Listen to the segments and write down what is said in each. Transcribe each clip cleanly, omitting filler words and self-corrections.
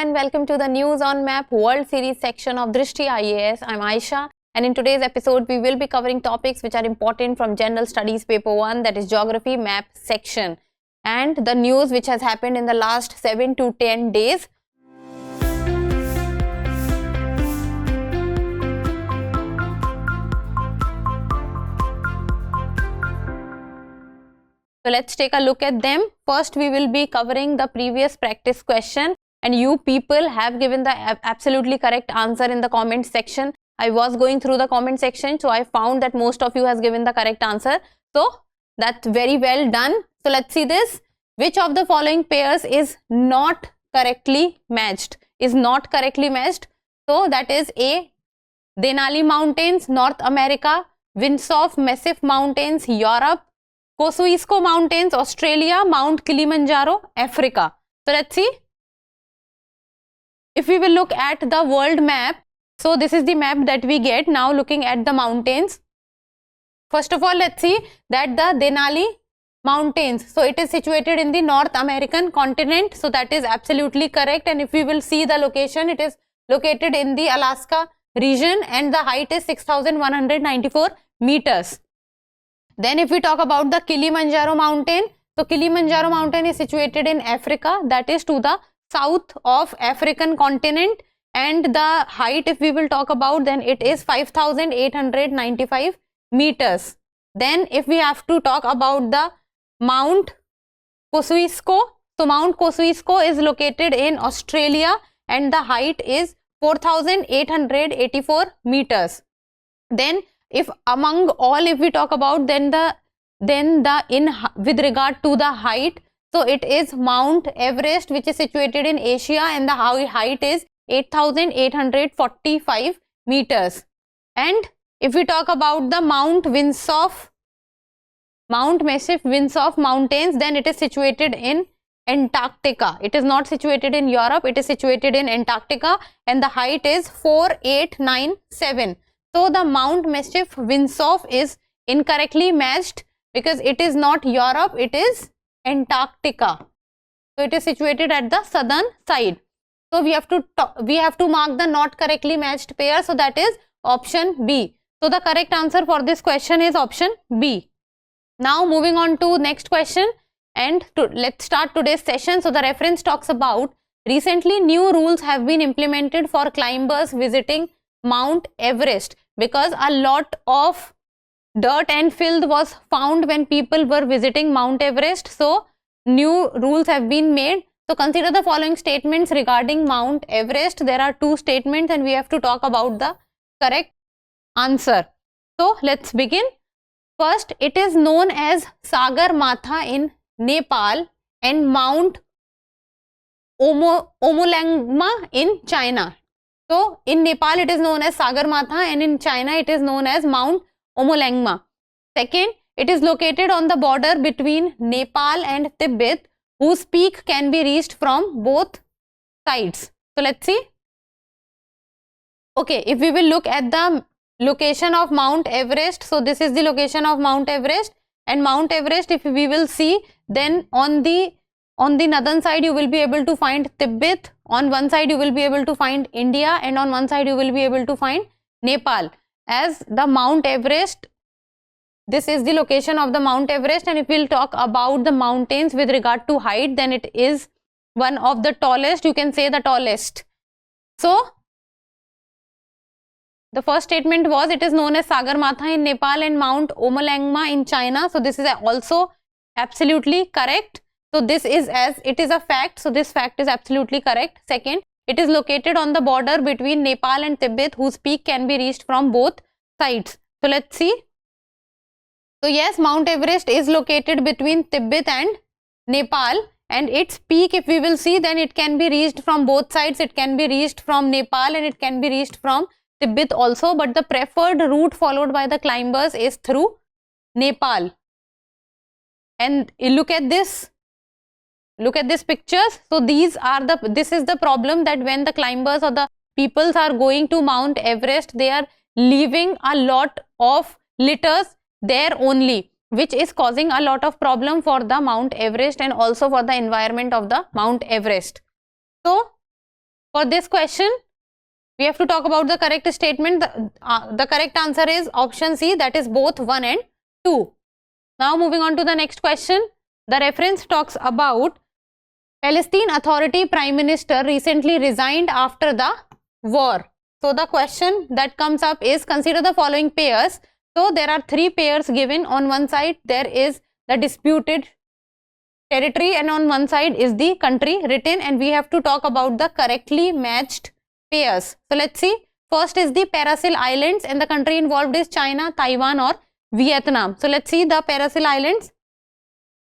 and welcome to the News on Map World Series section of Drishti IAS. I'm Aisha, and in today's episode we will be covering topics which are important from General Studies Paper 1, that is Geography Map section, and the news which has happened in the last 7 to 10 days. So let's take a look at them. First, we will be covering the previous practice question, and you people have given the absolutely correct answer in the comment section. I was going through the comment section, so I found that most of you has given the correct answer. So that's very well done. So let's see this. Which of the following pairs is not correctly matched? Is not correctly matched. So that is A, Denali Mountains, North America, Windsor Massif Mountains, Europe, Kosciuszko Mountains, Australia, Mount Kilimanjaro, Africa. So let's see. If we will look at the world map, so this is the map that we get now looking at the mountains. First of all, let's see that the Denali Mountains, so it is situated in the North American continent, so that is absolutely correct. And if we will see the location, it is located in the Alaska region and the height is 6,194 meters. Then if we talk about the Kilimanjaro mountain, so Kilimanjaro mountain is situated in Africa, that is to the south of African continent, and the height if we will talk about, then it is 5,895 meters. Then if we have to talk about the Mount Kosciuszko, so Mount Kosciuszko is located in Australia and the height is 4,884 meters. Then if among all if we talk about, then with regard to the height, so it is Mount Everest, which is situated in Asia and the height is 8,845 meters. And if we talk about the Mount Massif Windsor Mountains, then it is situated in Antarctica. It is not situated in Europe, it is situated in Antarctica and the height is 4,897. So the Mount Massif Windsor is incorrectly matched because it is not Europe, it is Antarctica. So it is situated at the southern side. So we have to mark the not correctly matched pair. So that is option B. So the correct answer for this question is option B. Now moving on to next question, and let's start today's session. So the reference talks about recently new rules have been implemented for climbers visiting Mount Everest because a lot of dirt and filth was found when people were visiting Mount Everest. So new rules have been made. So consider the following statements regarding Mount Everest. There are two statements and we have to talk about the correct answer. So let's begin. First, it is known as Sagarmatha in Nepal and Mount Omolangma in China. So in Nepal it is known as Sagarmatha and in China it is known as Mount Omolangma. Second, it is located on the border between Nepal and Tibet, whose peak can be reached from both sides. So let's see. Okay, if we will look at the location of Mount Everest, so this is the location of Mount Everest, and Mount Everest if we will see, then on the northern side you will be able to find Tibet, on one side you will be able to find India, and on one side you will be able to find Nepal. As the Mount Everest, this is the location of the Mount Everest, and if we will talk about the mountains with regard to height, then it is one of the tallest, you can say the tallest. So the first statement was it is known as Sagarmatha in Nepal and Mount Omolangma in China. So this is also absolutely correct. So this is as it is a fact. So this fact is absolutely correct. Second, it is located on the border between Nepal and Tibet, whose peak can be reached from both sides. So let's see. So yes, Mount Everest is located between Tibet and Nepal, and its peak if we will see, then it can be reached from both sides. It can be reached from Nepal and it can be reached from Tibet also, but the preferred route followed by the climbers is through Nepal. And look at this. Look at these pictures. So this is the problem, that when the climbers or the peoples are going to Mount Everest, they are leaving a lot of litters there only, which is causing a lot of problem for the Mount Everest and also for the environment of the Mount Everest. So For this question, we have to talk about the correct statement. The correct answer is option C, that is both 1 and 2. Now moving on to the next question. The reference talks about Palestine Authority Prime Minister recently resigned after the war. So the question that comes up is, consider the following pairs. So there are 3 pairs given. On one side there is the disputed territory and on one side is the country written, and we have to talk about the correctly matched pairs. So let's see. First is the Parasil Islands and the country involved is China, Taiwan or Vietnam. So let's see the Parasil Islands.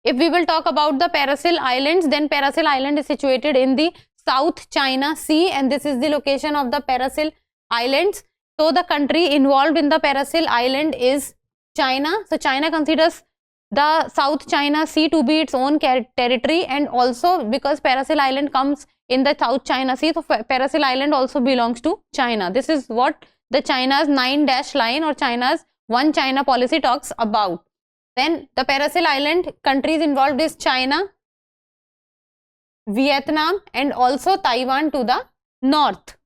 If we will talk about the Parasil Islands, then Parasil Island is situated in the South China Sea and this is the location of the Parasil Islands. So the country involved in the Parasil Island is China. So China considers the South China Sea to be its own territory, and also because Parasil Island comes in the South China Sea, so Parasil Island also belongs to China. This is what the China's 9-dash line or China's One China policy talks about. Then the Parasil Island countries involved is China, Vietnam and also Taiwan to the north.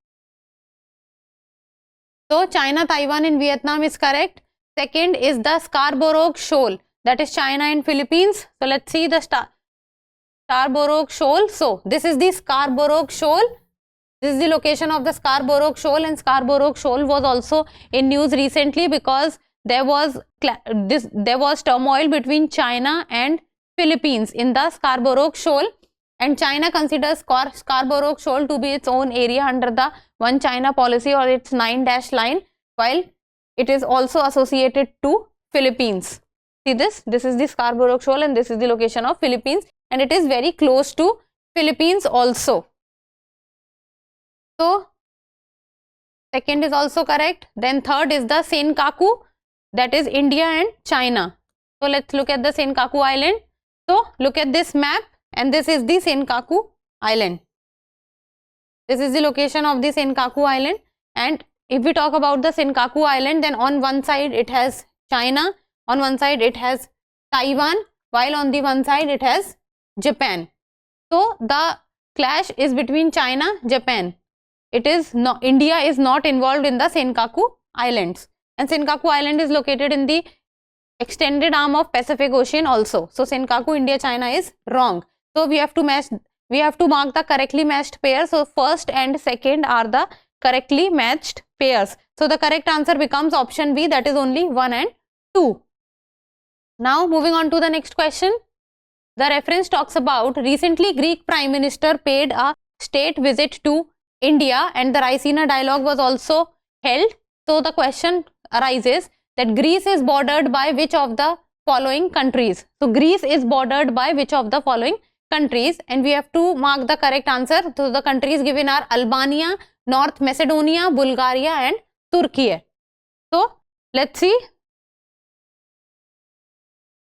So China, Taiwan and Vietnam is correct. Second is the Scarborough Shoal, that is China and Philippines. So let's see the Scarborough Shoal. So this is the Scarborough Shoal. This is the location of the Scarborough Shoal, and Scarborough Shoal was also in news recently because there was turmoil between China and Philippines in the Scarborough Shoal, and China considers Scarborough Shoal to be its own area under the One China policy or its 9-dash line, while it is also associated to Philippines. See this is the Scarborough Shoal and this is the location of Philippines, and it is very close to Philippines also. So second is also correct. Then third is the Senkaku, that is India and China. So let's look at the Senkaku Island. So look at this map, and this is the Senkaku Island. This is the location of the Senkaku Island, and if we talk about the Senkaku Island, then on one side it has China, on one side it has Taiwan, while on the one side it has Japan. So the clash is between China, Japan. It is not, India is not involved in the Senkaku Islands, and Senkaku Island is located in the extended arm of Pacific Ocean also. So Senkaku, India, China is wrong. So we have to mark the correctly matched pair. So first and second are the correctly matched pairs. So the correct answer becomes option B, that is only 1 and 2. Now moving on to the next question. The reference talks about recently Greek Prime Minister paid a state visit to India and the Raisina dialogue was also held. So the question arises that Greece is bordered by which of the following countries? So Greece is bordered by which of the following countries, and we have to mark the correct answer. So the countries given are Albania, North Macedonia, Bulgaria and Turkey. So let's see.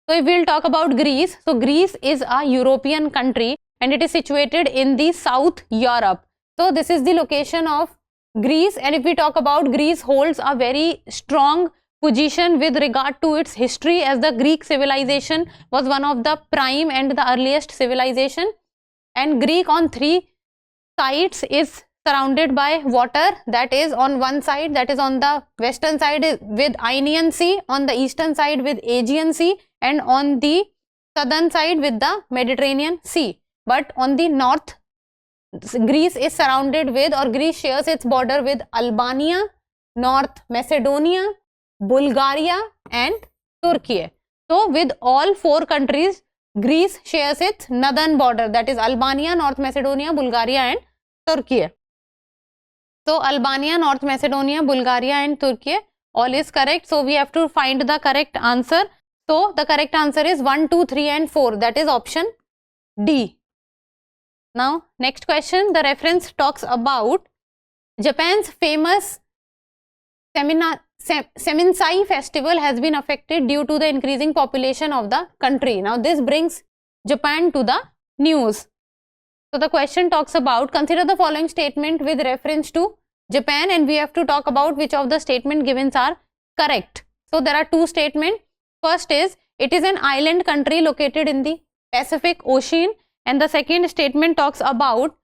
So if we will talk about Greece, so Greece is a European country and it is situated in the South Europe. So this is the location of Greece, and if we talk about Greece holds a very strong position with regard to its history, as the Greek civilization was one of the prime and the earliest civilization, and Greek on 3 sides is surrounded by water, that is on one side, that is on the western side with Ionian Sea, on the eastern side with Aegean Sea and on the southern side with the Mediterranean Sea. But on the north, Greece is surrounded with, or Greece shares its border with Albania, North Macedonia, Bulgaria and Turkey. So with all 4 countries, Greece shares its northern border, that is Albania, North Macedonia, Bulgaria and Turkey. So Albania, North Macedonia, Bulgaria and Turkey, all is correct. So we have to find the correct answer. So the correct answer is 1, 2, 3 and 4, that is option D. Now next question, the reference talks about Japan's famous Seminsai festival has been affected due to the increasing population of the country. Now this brings Japan to the news. So the question talks about, consider the following statement with reference to Japan, and we have to talk about which of the statement givens are correct. So there are 2 statements. First is, it is an island country located in the Pacific Ocean, and the second statement talks about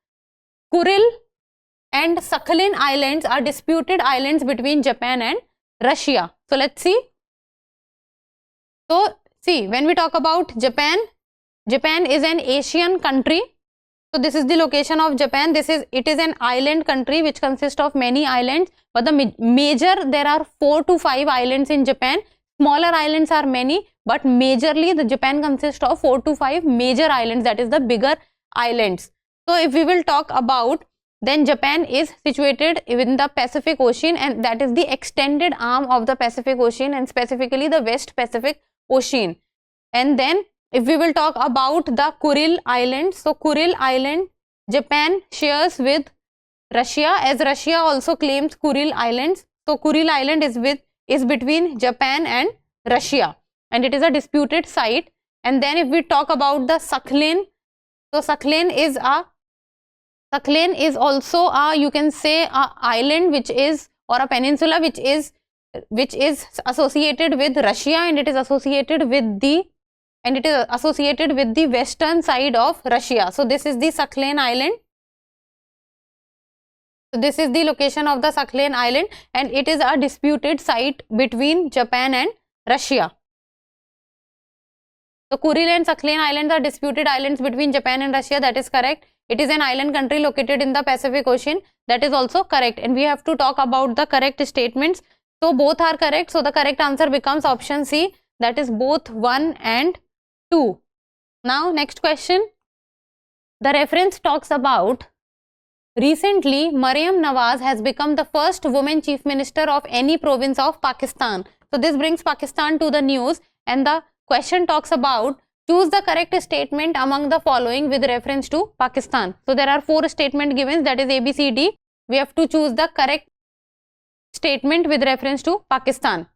Kuril and Sakhalin Islands are disputed islands between Japan and Russia. So let's see. So see, when we talk about Japan, Japan is an Asian country. So this is the location of Japan. It is an island country which consists of many islands, but the major, there are 4 to 5 islands in Japan. Smaller islands are many, but majorly the Japan consists of 4 to 5 major islands, that is the bigger islands. So if we will talk about, then Japan is situated in the Pacific Ocean, and that is the extended arm of the Pacific Ocean, and specifically the West Pacific Ocean. And then if we will talk about the Kuril Islands, so Kuril Island, Japan shares with Russia, as Russia also claims Kuril Islands. So Kuril Island is between Japan and Russia, and it is a disputed site. And then if we talk about the Sakhalin, so Sakhalin is also a, you can say, a island which is, or a peninsula which is associated with Russia, and it is associated with the western side of Russia. So this is the Sakhalin Island. So this is the location of the Sakhalin Island, and it is a disputed site between Japan and Russia. So Kuril and Sakhalin Islands are disputed islands between Japan and Russia. That is correct. It is an island country located in the Pacific Ocean. That is also correct. And we have to talk about the correct statements. So both are correct. So the correct answer becomes option C, that is both 1 and 2. Now next question. The reference talks about, recently Maryam Nawaz has become the first woman chief minister of any province of Pakistan. So this brings Pakistan to the news, and the question talks about, choose the correct statement among the following with reference to Pakistan. So there are 4 statement given, that is A, B, C, D. We have to choose the correct statement with reference to Pakistan.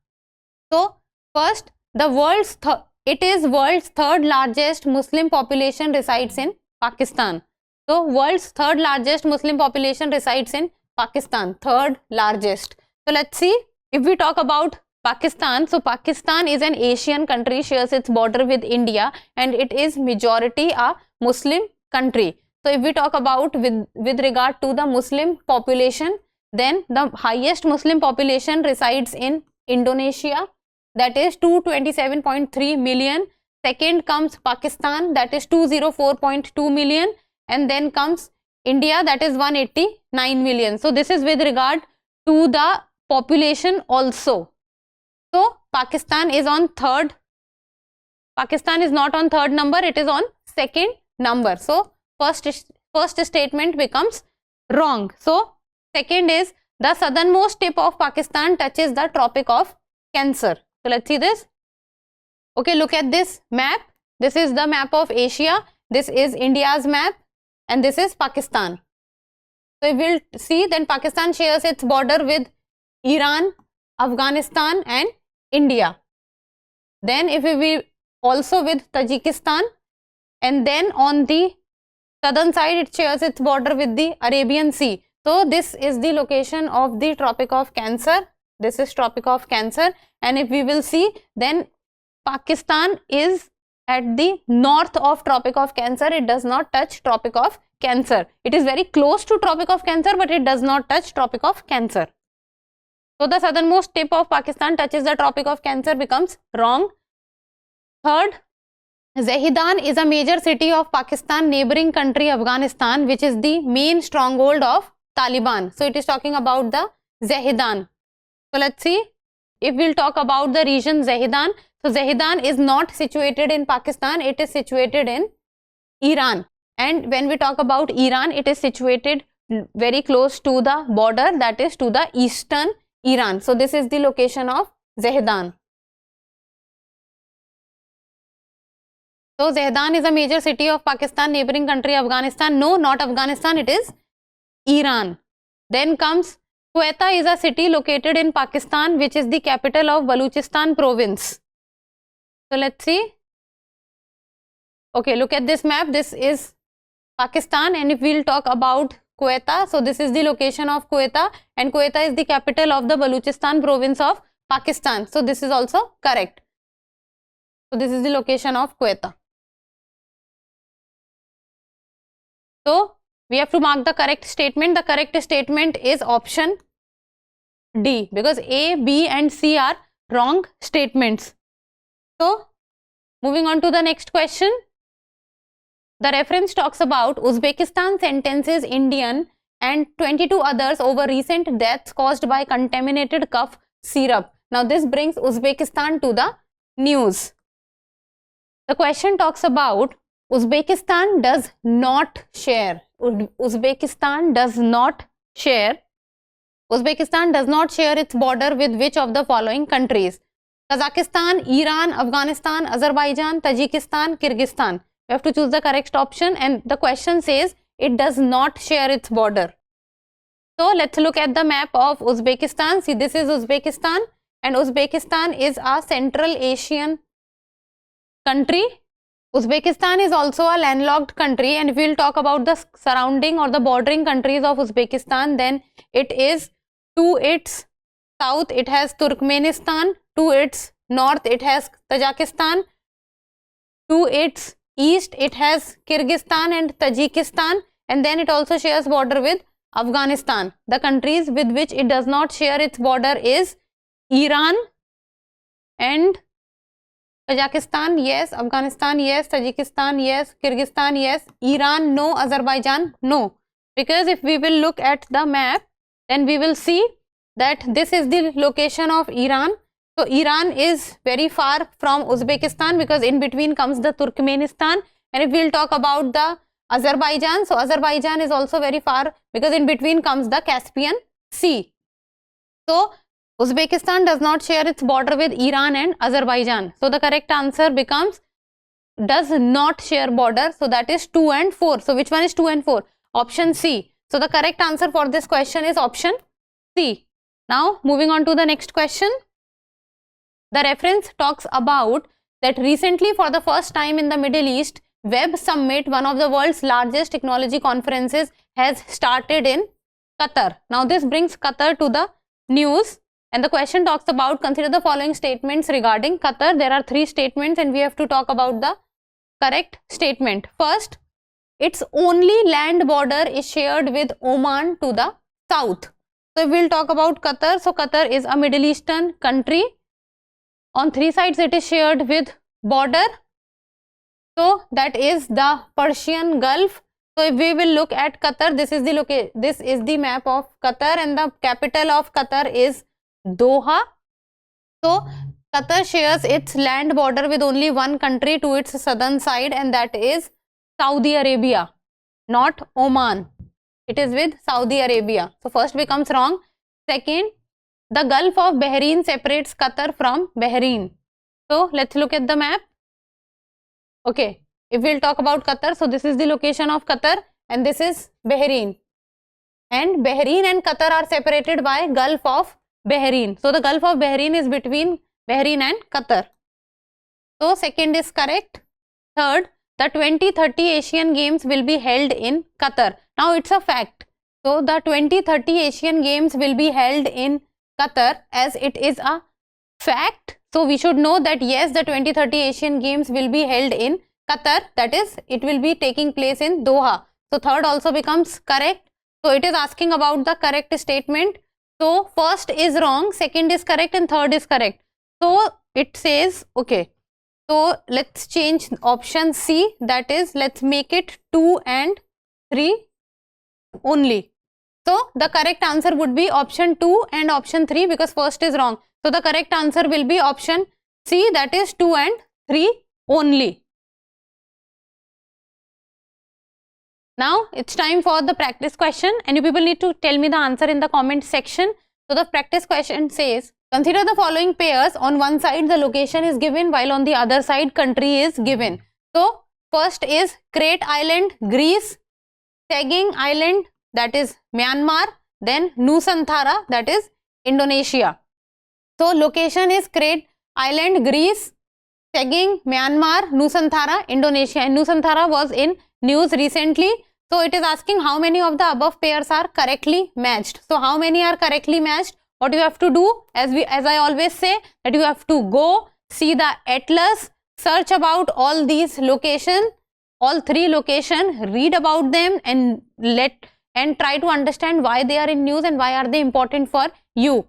So first, world's third largest Muslim population resides in Pakistan. So world's third largest Muslim population resides in Pakistan, third largest. So let's see, if we talk about Pakistan, so Pakistan is an Asian country, shares its border with India, and it is majority a Muslim country. So if we talk about with regard to the Muslim population, then the highest Muslim population resides in Indonesia, that is 227.3 million. Second comes Pakistan, that is 204.2 million, and then comes India, that is 189 million. So this is with regard to the population also. So Pakistan is on third. Pakistan is not on third number, it is on second number. So first statement becomes wrong. So second is, the southernmost tip of Pakistan touches the Tropic of Cancer. So let's see this. Okay, look at this map. This is the map of Asia. This is India's map, and this is Pakistan. So we will see, then Pakistan shares its border with Iran, Afghanistan and India. Then if we also with Tajikistan, and then on the southern side it shares its border with the Arabian Sea. So this is the location of the Tropic of Cancer. This is Tropic of Cancer, and if we will see, then Pakistan is at the north of Tropic of Cancer. It does not touch Tropic of Cancer. It is very close to Tropic of Cancer, but it does not touch Tropic of Cancer. So the southernmost tip of Pakistan touches the Tropic of Cancer becomes wrong. Third, Zahedan is a major city of Pakistan neighboring country Afghanistan, which is the main stronghold of Taliban. So it is talking about the Zahedan. So let's see, if we'll talk about the region Zahedan. So Zahedan is not situated in Pakistan, it is situated in Iran. And when we talk about Iran, it is situated very close to the border, that is to the eastern Iran. So this is the location of Zahedan. So Zahedan is a major city of Pakistan neighboring country Afghanistan. No, not Afghanistan, it is Iran. Then comes Quetta is a city located in Pakistan, which is the capital of Balochistan province. So let's see. Okay, look at this map. This is Pakistan, and if we'll talk about Quetta, so this is the location of Quetta, and Quetta is the capital of the Balochistan province of Pakistan. So this is also correct. So this is the location of Quetta. So we have to mark the correct statement. The correct statement is option D, because A, B and C are wrong statements. So moving on to the next question. The reference talks about Uzbekistan sentences Indian and 22 others over recent deaths caused by contaminated cough syrup. Now this brings Uzbekistan to the news. The question talks about Uzbekistan does not share. Uzbekistan does not share its border with which of the following countries? Kazakhstan, Iran, Afghanistan, Azerbaijan, Tajikistan, Kyrgyzstan. You have to choose the correct option, and the question says it does not share its border. So let's look at the map of Uzbekistan. See, this is Uzbekistan, and Uzbekistan is a Central Asian country. Uzbekistan is also a landlocked country, and if we will talk about the surrounding or the bordering countries of Uzbekistan, then it is to its south it has Turkmenistan, to its north it has Tajikistan, to its east it has Kyrgyzstan and Tajikistan, and then it also shares border with Afghanistan. The countries with which it does not share its border is Iran and Kazakhstan, yes. Afghanistan, yes. Tajikistan, yes. Kyrgyzstan, yes. Iran, no. Azerbaijan, no. Because if we will look at the map, then we will see that this is the location of Iran. So Iran is very far from Uzbekistan, because in between comes the Turkmenistan. And if we will talk about the Azerbaijan, so Azerbaijan is also very far, because in between comes the Caspian Sea. So Uzbekistan does not share its border with Iran and Azerbaijan. So the correct answer becomes does not share border. So that is 2 and 4. So which one is 2 and 4? Option C. So the correct answer for this question is option C. Now moving on to the next question. The reference talks about that recently, for the first time in the Middle East, Web Summit, one of the world's largest technology conferences, has started in Qatar. Now this brings Qatar to the news. And the question talks about, consider the following statements regarding Qatar. There are 3 statements and we have to talk about the correct statement. First, its only land border is shared with Oman to the south. So we will talk about Qatar. So Qatar is a Middle Eastern country. On 3 sides it is shared with border. So that is the Persian Gulf. So if we will look at Qatar, this is the map of Qatar, and the capital of Qatar is Doha. So Qatar shares its land border with only one country to its southern side, and that is Saudi Arabia, not Oman. It is with Saudi Arabia. So first becomes wrong. Second, the Gulf of Bahrain separates Qatar from Bahrain. So let's look at the map. Okay, if we'll talk about Qatar, so this is the location of Qatar and this is Bahrain. And Bahrain and Qatar are separated by Gulf of Bahrain. So the Gulf of Bahrain is between Bahrain and Qatar. So second is correct. Third, the 2030 Asian Games will be held in Qatar. Now it's a fact. So the 2030 Asian Games will be held in Qatar, as it is a fact. So we should know that yes, the 2030 Asian Games will be held in Qatar. That is, it will be taking place in Doha. So third also becomes correct. So it is asking about the correct statement. So first is wrong, second is correct and third is correct. So it says, okay, so let's change option C, that is, let's make it 2 and 3 only. So the correct answer would be option 2 and option 3, because first is wrong. So the correct answer will be option C, that is 2 and 3 only. Now it's time for the practice question, and you people need to tell me the answer in the comment section. So the practice question says, consider the following pairs. On one side the location is given, while on the other side country is given. So first is Crete Island, Greece, Saging Island, that is Myanmar, then Nusantara, that is Indonesia. So location is Crete Island, Greece, Saging, Myanmar, Nusantara, Indonesia, and Nusantara was in news recently. So it is asking how many of the above pairs are correctly matched. So how many are correctly matched? What you have to do, as I always say, that you have to go see the atlas, search about all these locations, all 3 location, read about them and try to understand why they are in news and why are they important for you.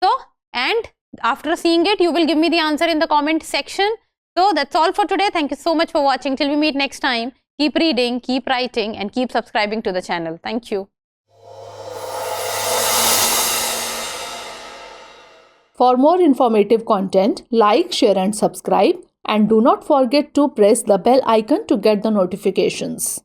So, and after seeing it, you will give me the answer in the comment section. So that's all for today. Thank you so much for watching. Till we meet next time, keep reading, keep writing and keep subscribing to the channel. Thank you. For more informative content, like, share and subscribe, and do not forget to press the bell icon to get the notifications.